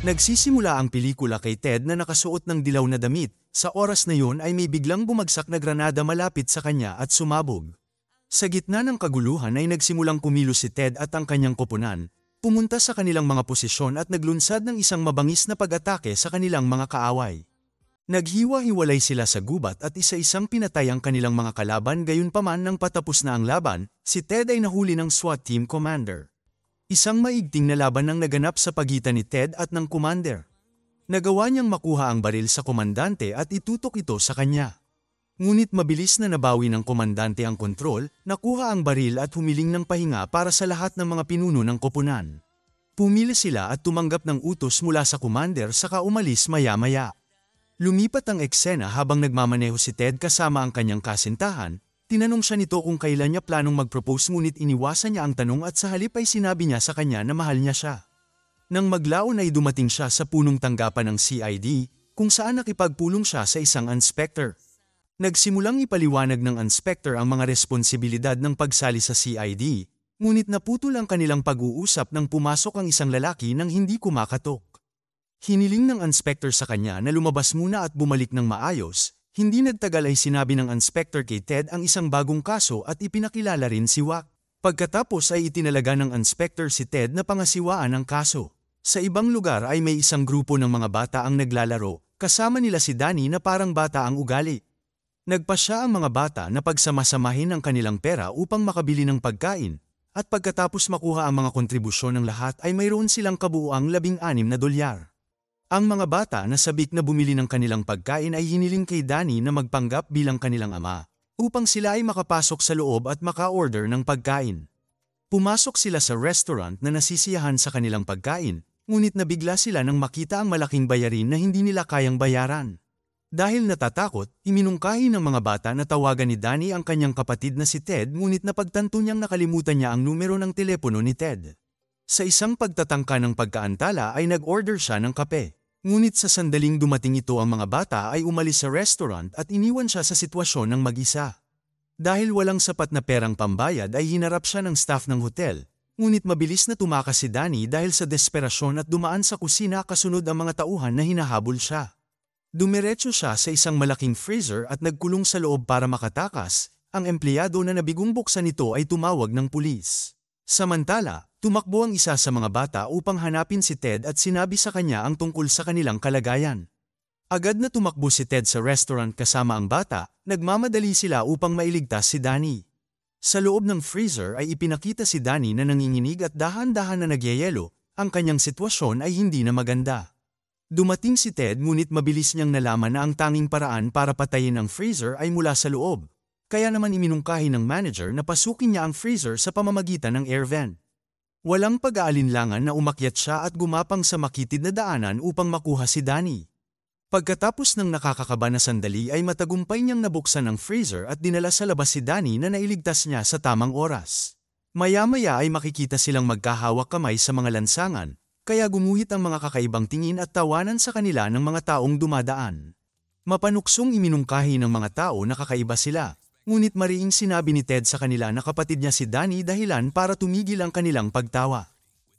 Nagsisimula ang pelikula kay Ted na nakasuot ng dilaw na damit. Sa oras na yun ay may biglang bumagsak na granada malapit sa kanya at sumabog. Sa gitna ng kaguluhan ay nagsimulang kumilos si Ted at ang kanyang koponan, pumunta sa kanilang mga posisyon at naglunsad ng isang mabangis na pag-atake sa kanilang mga kaaway. Naghiwa-hiwalay sila sa gubat at isa-isang pinatay ang kanilang mga kalaban, gayunpaman nang patapos na ang laban, si Ted ay nahuli ng SWAT team commander. Isang maigting na laban ang naganap sa pagitan ni Ted at ng commander. Nagawa niyang makuha ang baril sa komandante at itutok ito sa kanya. Ngunit mabilis na nabawi ng komandante ang kontrol, nakuha ang baril at humiling ng pahinga para sa lahat ng mga pinuno ng koponan. Pumili sila at tumanggap ng utos mula sa commander saka umalis maya-maya. Lumipat ang eksena habang nagmamaneho si Ted kasama ang kanyang kasintahan. Tinanong siya nito kung kailan niya planong mag-propose, ngunit iniwasan niya ang tanong at sa halip ay sinabi niya sa kanya na mahal niya siya. Nang maglaon ay dumating siya sa punong tanggapan ng CID, kung saan nakipagpulong siya sa isang inspector. Nagsimulang ipaliwanag ng inspector ang mga responsibilidad ng pagsali sa CID, ngunit naputol ang kanilang pag-uusap nang pumasok ang isang lalaki nang hindi kumakatok. Hiniling ng inspector sa kanya na lumabas muna at bumalik ng maayos. Hindi nagtagal ay sinabi ng inspector kay Ted ang isang bagong kaso at ipinakilala rin si Wack. Pagkatapos ay itinalaga ng inspector si Ted na pangasiwaan ang kaso. Sa ibang lugar ay may isang grupo ng mga bata ang naglalaro, kasama nila si Danny na parang bata ang ugali. Nagpasya ang mga bata na pagsamasamahin ang kanilang pera upang makabili ng pagkain, at pagkatapos makuha ang mga kontribusyon ng lahat ay mayroon silang kabuuang $16 na dolyar. Ang mga bata na sabik na bumili ng kanilang pagkain ay hiniling kay Danny na magpanggap bilang kanilang ama, upang sila ay makapasok sa loob at maka-order ng pagkain. Pumasok sila sa restaurant na nasisiyahan sa kanilang pagkain, ngunit nabigla sila nang makita ang malaking bayarin na hindi nila kayang bayaran. Dahil natatakot, iminungkahi ng mga bata na tawagan ni Danny ang kanyang kapatid na si Ted, ngunit napagtanto niyang nakalimutan niya ang numero ng telepono ni Ted. Sa isang pagtatangka ng pagkaantala ay nag-order siya ng kape. Ngunit sa sandaling dumating ito ang mga bata ay umalis sa restaurant at iniwan siya sa sitwasyon ng mag-isa. Dahil walang sapat na perang pambayad ay hinarap siya ng staff ng hotel, ngunit mabilis na tumakas si Danny dahil sa desperasyon at dumaan sa kusina kasunod ang mga tauhan na hinahabol siya. Dumiretso siya sa isang malaking freezer at nagkulong sa loob para makatakas. Ang empleyado na nabigong buksan ito ay tumawag ng pulis. Samantala, tumakbo ang isa sa mga bata upang hanapin si Ted at sinabi sa kanya ang tungkol sa kanilang kalagayan. Agad na tumakbo si Ted sa restaurant kasama ang bata, nagmamadali sila upang mailigtas si Danny. Sa loob ng freezer ay ipinakita si Danny na nanginginig at dahan-dahan na nagyayelo, ang kanyang sitwasyon ay hindi na maganda. Dumating si Ted, ngunit mabilis niyang nalaman na ang tanging paraan para patayin ang freezer ay mula sa loob. Kaya naman iminungkahi ng manager na pasukin niya ang freezer sa pamamagitan ng air vent. Walang pag-aalinlangan na umakyat siya at gumapang sa makitid na daanan upang makuha si Danny. Pagkatapos ng nakakakaba na sandali ay matagumpay niyang nabuksan ang freezer at dinala sa labas si Danny na nailigtas niya sa tamang oras. Maya-maya ay makikita silang magkahawak kamay sa mga lansangan, kaya gumuhit ang mga kakaibang tingin at tawanan sa kanila ng mga taong dumadaan. Mapanuksong iminungkahi ng mga tao na kakaiba sila. Ngunit mariing sinabi ni Ted sa kanila na kapatid niya si Danny dahilan para tumigil ang kanilang pagtawa.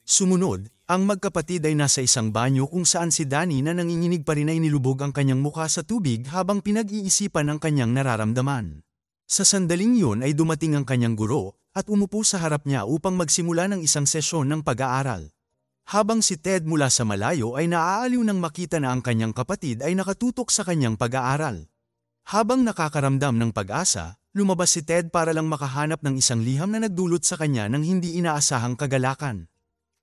Sumunod, ang magkapatid ay nasa isang banyo kung saan si Danny na nanginginig pa rin ay nilubog ang kanyang mukha sa tubig habang pinag-iisipan ang kanyang nararamdaman. Sa sandaling yun ay dumating ang kanyang guro at umupo sa harap niya upang magsimula ng isang sesyon ng pag-aaral. Habang si Ted mula sa malayo ay naaaliw nang makita na ang kanyang kapatid ay nakatutok sa kanyang pag-aaral. Habang nakakaramdam ng pag-asa, lumabas si Ted para lang makahanap ng isang liham na nagdulot sa kanya ng hindi inaasahang kagalakan.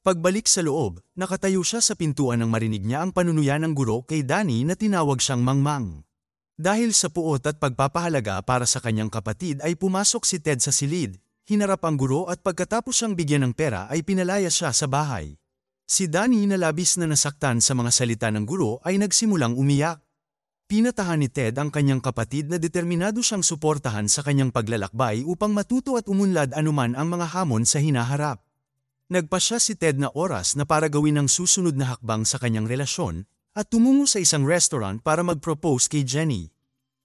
Pagbalik sa loob, nakatayo siya sa pintuan nang marinig niya ang panunuya ng guro kay Danny na tinawag siyang Mangmang. Dahil sa puot at pagpapahalaga para sa kanyang kapatid ay pumasok si Ted sa silid, hinarap ang guro at pagkatapos siyang bigyan ng pera ay pinalaya siya sa bahay. Si Danny na labis na nasaktan sa mga salita ng guro ay nagsimulang umiyak. Pinatahan ni Ted ang kanyang kapatid na determinado siyang suportahan sa kanyang paglalakbay upang matuto at umunlad anuman ang mga hamon sa hinaharap. Nagpasya si Ted na oras na para gawin ang susunod na hakbang sa kanyang relasyon at tumungo sa isang restaurant para mag-propose kay Jenny.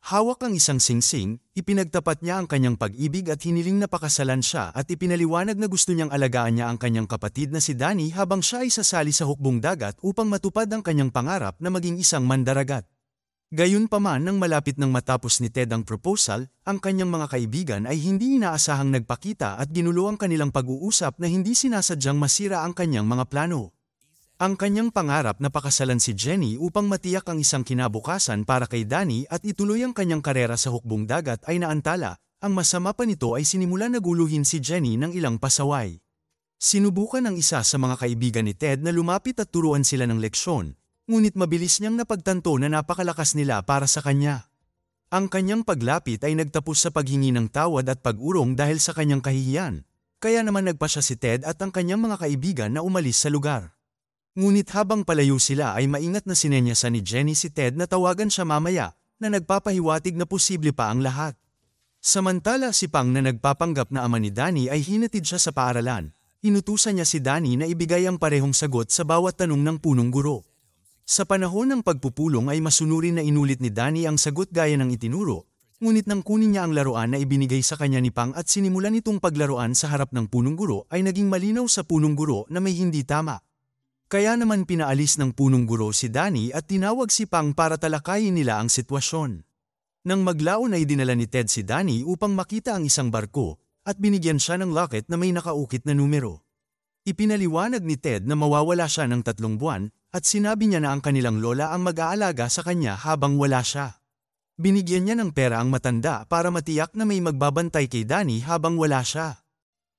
Hawak ang isang singsing, ipinagtapat niya ang kanyang pag-ibig at hiniling na pakasalan siya at ipinaliwanag na gusto niyang alagaan niya ang kanyang kapatid na si Danny habang siya ay sasali sa hukbong dagat upang matupad ang kanyang pangarap na maging isang mandaragat. Gayunpaman nang malapit nang matapos ni Ted ang proposal, ang kanyang mga kaibigan ay hindi inaasahang nagpakita at ginulo ang kanilang pag-uusap na hindi sinasadyang masira ang kanyang mga plano. Ang kanyang pangarap na pakasalan si Jenny upang matiyak ang isang kinabukasan para kay Danny at ituloy ang kanyang karera sa hukbong dagat ay naantala, ang masama pa nito ay sinimulan na guluhin si Jenny ng ilang pasaway. Sinubukan ng isa sa mga kaibigan ni Ted na lumapit at turuan sila ng leksyon, ngunit mabilis niyang napagtanto na napakalakas nila para sa kanya. Ang kanyang paglapit ay nagtapos sa paghingi ng tawad at pag-urong dahil sa kanyang kahihiyan, kaya naman nagpa siya si Ted at ang kanyang mga kaibigan na umalis sa lugar. Ngunit habang palayo sila ay maingat na sinenyasan ni Jenny si Ted na tawagan siya mamaya, na nagpapahiwatig na posible pa ang lahat. Samantala si Pang na nagpapanggap na ama ni Danny ay hinatid siya sa paaralan. Inutusan niya si Danny na ibigay ang parehong sagot sa bawat tanong ng punong guro. Sa panahon ng pagpupulong ay masunurin na inulit ni Danny ang sagot gaya ng itinuro, ngunit nang kunin niya ang laruan na ibinigay sa kanya ni Pang at sinimulan itong paglaruan sa harap ng punong guro ay naging malinaw sa punong guro na may hindi tama. Kaya naman pinaalis ng punong guro si Danny at tinawag si Pang para talakayin nila ang sitwasyon. Nang maglaon ay dinala ni Ted si Danny upang makita ang isang barko at binigyan siya ng locket na may nakaukit na numero. Ipinaliwanag ni Ted na mawawala siya ng 3 buwan at sinabi niya na ang kanilang lola ang mag-aalaga sa kanya habang wala siya. Binigyan niya ng pera ang matanda para matiyak na may magbabantay kay Danny habang wala siya.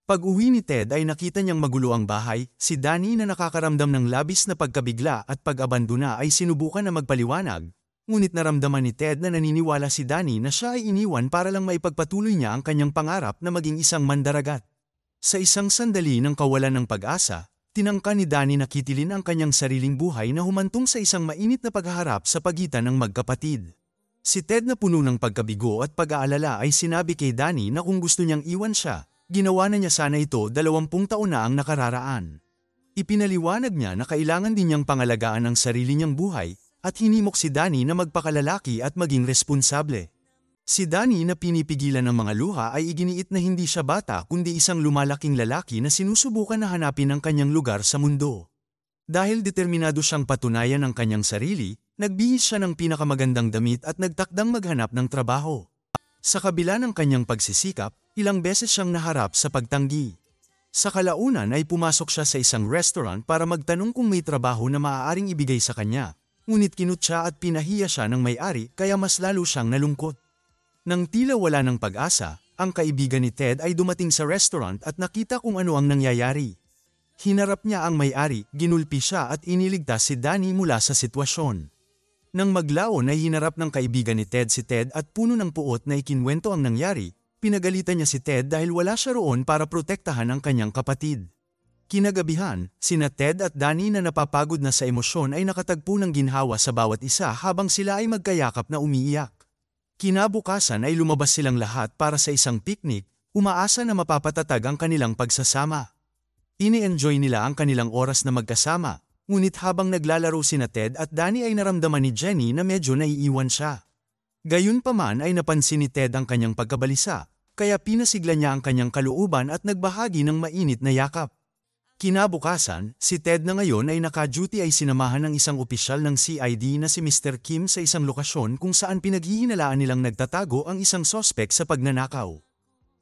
Pag-uwi ni Ted ay nakita niyang magulo ang bahay, si Danny na nakakaramdam ng labis na pagkabigla at pag-abandona ay sinubukan na magpaliwanag, ngunit naramdaman ni Ted na naniniwala si Danny na siya ay iniwan para lang maipagpatuloy niya ang kanyang pangarap na maging isang mandaragat. Sa isang sandali ng kawalan ng pag-asa, tinangka ni Danny na kitilin ang kanyang sariling buhay na humantong sa isang mainit na paghaharap sa pagitan ng magkapatid. Si Ted na puno ng pagkabigo at pag-aalala ay sinabi kay Danny na kung gusto niyang iwan siya, ginawa na niya sana ito 20 taon na ang nakararaan. Ipinaliwanag niya na kailangan din niyang pangalagaan ang sarili niyang buhay at hinimok si Danny na magpakalalaki at maging responsable. Si Danny na pinipigilan ng mga luha ay iginiit na hindi siya bata kundi isang lumalaking lalaki na sinusubukan na hanapin ang kanyang lugar sa mundo. Dahil determinado siyang patunayan ang kanyang sarili, nagbihis siya ng pinakamagandang damit at nagtakdang maghanap ng trabaho. Sa kabila ng kanyang pagsisikap, ilang beses siyang naharap sa pagtanggi. Sa kalaunan ay pumasok siya sa isang restaurant para magtanong kung may trabaho na maaaring ibigay sa kanya, ngunit kinutya at pinahiya siya ng may-ari kaya mas lalo siyang nalungkot. Nang tila wala ng pag-asa, ang kaibigan ni Ted ay dumating sa restaurant at nakita kung ano ang nangyayari. Hinarap niya ang may-ari, ginulpi siya at iniligtas si Danny mula sa sitwasyon. Nang maglaon ay hinarap ng kaibigan ni Ted si Ted at puno ng puot na ikinwento ang nangyari, pinagalitan niya si Ted dahil wala siya roon para protektahan ang kanyang kapatid. Kinagabihan, sina Ted at Danny na napapagod na sa emosyon ay nakatagpo ng ginhawa sa bawat isa habang sila ay magkayakap na umiiyak. Kinabukasan ay lumabas silang lahat para sa isang picnic, umaasa na mapapatatag ang kanilang pagsasama. Ini-enjoy nila ang kanilang oras na magkasama, ngunit habang naglalaro sina Ted at Danny ay naramdaman ni Jenny na medyo naiiwan siya. Gayunpaman ay napansin ni Ted ang kanyang pagkabalisa, kaya pinasigla niya ang kanyang kalooban at nagbahagi ng mainit na yakap. Kinabukasan, si Ted na ngayon ay naka-duty ay sinamahan ng isang opisyal ng CID na si Mr. Kim sa isang lokasyon kung saan pinaghihinalaan nilang nagtatago ang isang sospek sa pagnanakaw.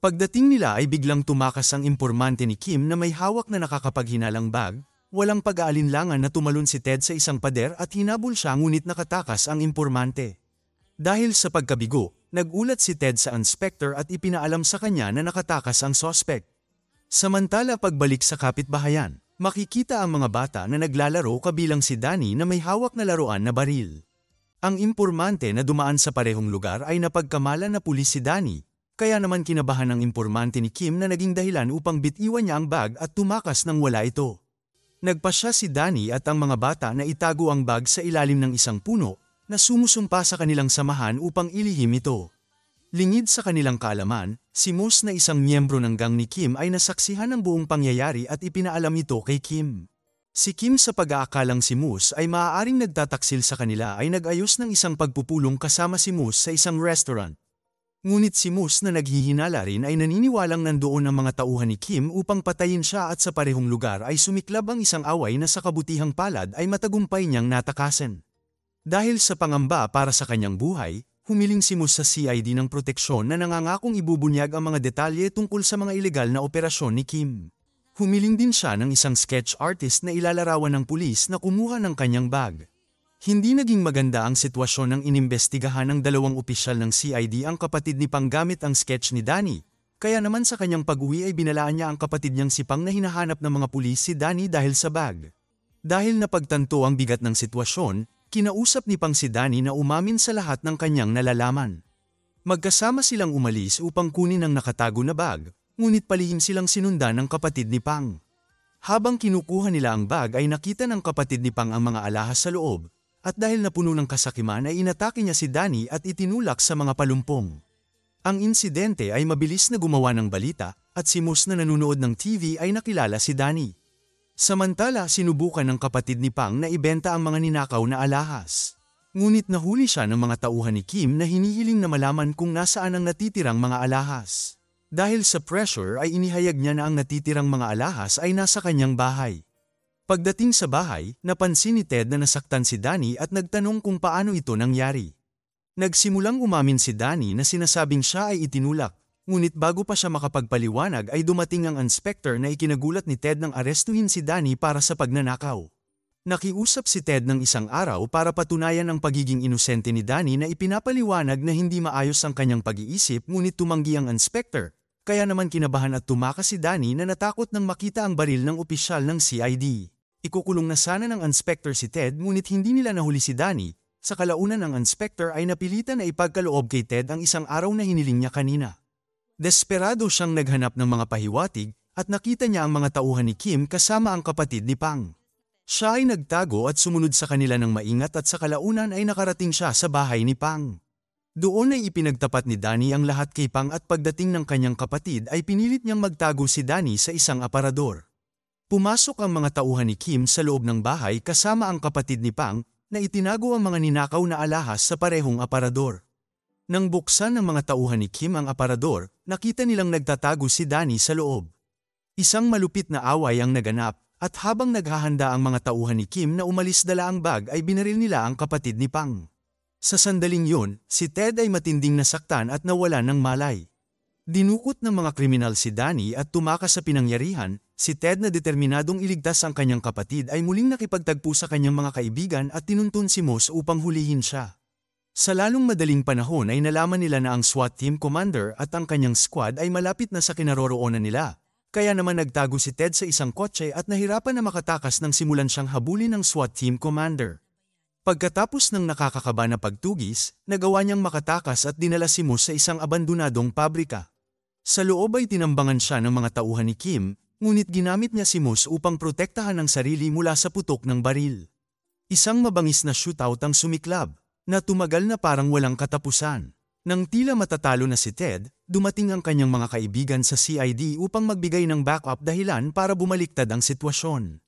Pagdating nila ay biglang tumakas ang impormante ni Kim na may hawak na nakakapaghinalang bag, walang pag-aalinlangan na tumalon si Ted sa isang pader at hinabol siya ngunit nakatakas ang impormante. Dahil sa pagkabigo, nagulat si Ted sa inspector at ipinaalam sa kanya na nakatakas ang sospek. Samantala pagbalik sa kapitbahayan, makikita ang mga bata na naglalaro kabilang si Danny na may hawak na laruan na baril. Ang impormante na dumaan sa parehong lugar ay napagkamala na pulis si Danny, kaya naman kinabahan ng impormante ni Kim na naging dahilan upang bitiwan niya ang bag at tumakas nang wala ito. Nagpasya si Danny at ang mga bata na itago ang bag sa ilalim ng isang puno na sumusumpa sa kanilang samahan upang ilihim ito. Lingid sa kanilang kaalaman, si Moose na isang miyembro ng gang ni Kim ay nasaksihan ng buong pangyayari at ipinaalam ito kay Kim. Si Kim sa pag-aakalang si Moose ay maaaring nagtataksil sa kanila ay nag-ayos ng isang pagpupulong kasama si Moose sa isang restaurant. Ngunit si Moose na naghihinala rin ay naniniwalang nandoon ang mga tauhan ni Kim upang patayin siya at sa parehong lugar ay sumiklab ang isang away na sa kabutihang palad ay matagumpay niyang natakasan. Dahil sa pangamba para sa kanyang buhay, humiling si Moose sa CID ng proteksyon na nangangakong ibubunyag ang mga detalye tungkol sa mga ilegal na operasyon ni Kim. Humiling din siya ng isang sketch artist na ilalarawan ng pulis na kumuha ng kanyang bag. Hindi naging maganda ang sitwasyon ng inimbestigahan ng dalawang opisyal ng CID ang kapatid ni Pang gamit ang sketch ni Danny, kaya naman sa kanyang pag-uwi ay binalaan niya ang kapatid niyang si Pang na hinahanap ng mga pulis si Danny dahil sa bag. Dahil napagtanto ang bigat ng sitwasyon, kinausap ni Pang si Danny na umamin sa lahat ng kanyang nalalaman. Magkasama silang umalis upang kunin ang nakatago na bag, ngunit palihim silang sinundan ng kapatid ni Pang. Habang kinukuha nila ang bag ay nakita ng kapatid ni Pang ang mga alahas sa loob, at dahil napuno ng kasakiman ay inatake niya si Danny at itinulak sa mga palumpong. Ang insidente ay mabilis na gumawa ng balita at si Moose na nanonood ng TV ay nakilala si Danny. Samantala sinubukan ng kapatid ni Pang na ibenta ang mga ninakaw na alahas. Ngunit nahuli siya ng mga tauhan ni Kim na hinihiling na malaman kung nasaan ang natitirang mga alahas. Dahil sa pressure ay inihayag niya na ang natitirang mga alahas ay nasa kanyang bahay. Pagdating sa bahay, napansin ni Ted na nasaktan si Danny at nagtanong kung paano ito nangyari. Nagsimulang umamin si Danny na sinasabing siya ay itinulak, ngunit bago pa siya makapagpaliwanag ay dumating ang inspector na ikinagulat ni Ted nang arestuhin si Danny para sa pagnanakaw. Nakiusap si Ted ng isang araw para patunayan ang pagiging inosente ni Danny na ipinapaliwanag na hindi maayos ang kanyang pag-iisip ngunit tumanggi ang inspector, kaya naman kinabahan at tumakas si Danny na natakot nang makita ang baril ng opisyal ng CID. Ikukulong na sana ng inspector si Ted ngunit hindi nila nahuli si Danny, sa kalaunan ng inspector ay napilitan na ipagkaloob kay Ted ang isang araw na hiniling niya kanina. Desperado siyang naghanap ng mga pahiwatig at nakita niya ang mga tauhan ni Kim kasama ang kapatid ni Pang. Siya ay nagtago at sumunod sa kanila ng maingat at sa kalaunan ay nakarating siya sa bahay ni Pang. Doon ay ipinagtapat ni Danny ang lahat kay Pang at pagdating ng kanyang kapatid ay pinilit niyang magtago si Danny sa isang aparador. Pumasok ang mga tauhan ni Kim sa loob ng bahay kasama ang kapatid ni Pang na itinago ang mga ninakaw na alahas sa parehong aparador. Nang buksan ng mga tauhan ni Kim ang aparador, nakita nilang nagtatago si Danny sa loob. Isang malupit na away ang naganap at habang naghahanda ang mga tauhan ni Kim na umalis dala ang bag ay binaril nila ang kapatid ni Pang. Sa sandaling yun, si Ted ay matinding nasaktan at nawala ng malay. Dinukot ng mga kriminal si Danny at tumakas sa pinangyarihan, si Ted na determinadong iligtas ang kanyang kapatid ay muling nakipagtagpo sa kanyang mga kaibigan at tinuntun si Moose upang hulihin siya. Sa lalong madaling panahon ay nalaman nila na ang SWAT team commander at ang kanyang squad ay malapit na sa kinaroroonan nila, kaya naman nagtago si Ted sa isang kotse at nahirapan na makatakas nang simulan siyang habulin ng SWAT team commander. Pagkatapos ng nakakakaba na pagtugis, nagawa niyang makatakas at dinala si Moose sa isang abandonadong pabrika. Sa loob ay tinambangan siya ng mga tauhan ni Kim, ngunit ginamit niya si Moose upang protektahan ang sarili mula sa putok ng baril. Isang mabangis na shootout ang sumiklab, na tumagal na parang walang katapusan. Nang tila matatalo na si Ted, dumating ang kanyang mga kaibigan sa CID upang magbigay ng backup dahilan para bumaliktad ang sitwasyon.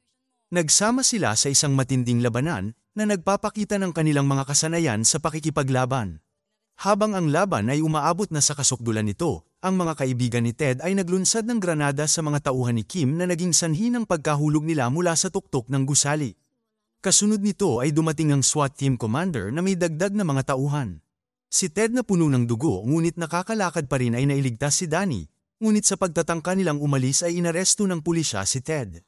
Nagsama sila sa isang matinding labanan na nagpapakita ng kanilang mga kasanayan sa pakikipaglaban. Habang ang laban ay umaabot na sa kasukdulan nito, ang mga kaibigan ni Ted ay naglunsad ng granada sa mga tauhan ni Kim na naging sanhi ng pagkahulog nila mula sa tuktok ng gusali. Kasunod nito ay dumating ang SWAT team commander na may dagdag na mga tauhan. Si Ted na puno ng dugo ngunit nakakalakad pa rin ay nailigtas si Danny, ngunit sa pagtatangka nilang umalis ay inaresto ng pulisya si Ted.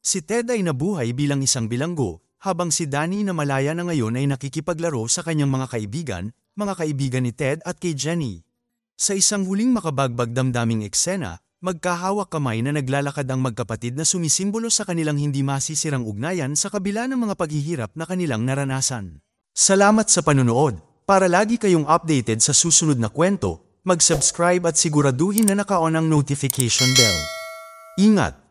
Si Ted ay nabuhay bilang isang bilanggo, habang si Danny na malaya na ngayon ay nakikipaglaro sa kanyang mga kaibigan ni Ted at kay Jenny. Sa isang huling makabagbag damdaming eksena, magkahawak kamay na naglalakad ang magkapatid na sumisimbolo sa kanilang hindi masisirang ugnayan sa kabila ng mga paghihirap na kanilang naranasan. Salamat sa panonood! Para lagi kayong updated sa susunod na kwento, mag-subscribe at siguraduhin na naka-on ang notification bell. Ingat!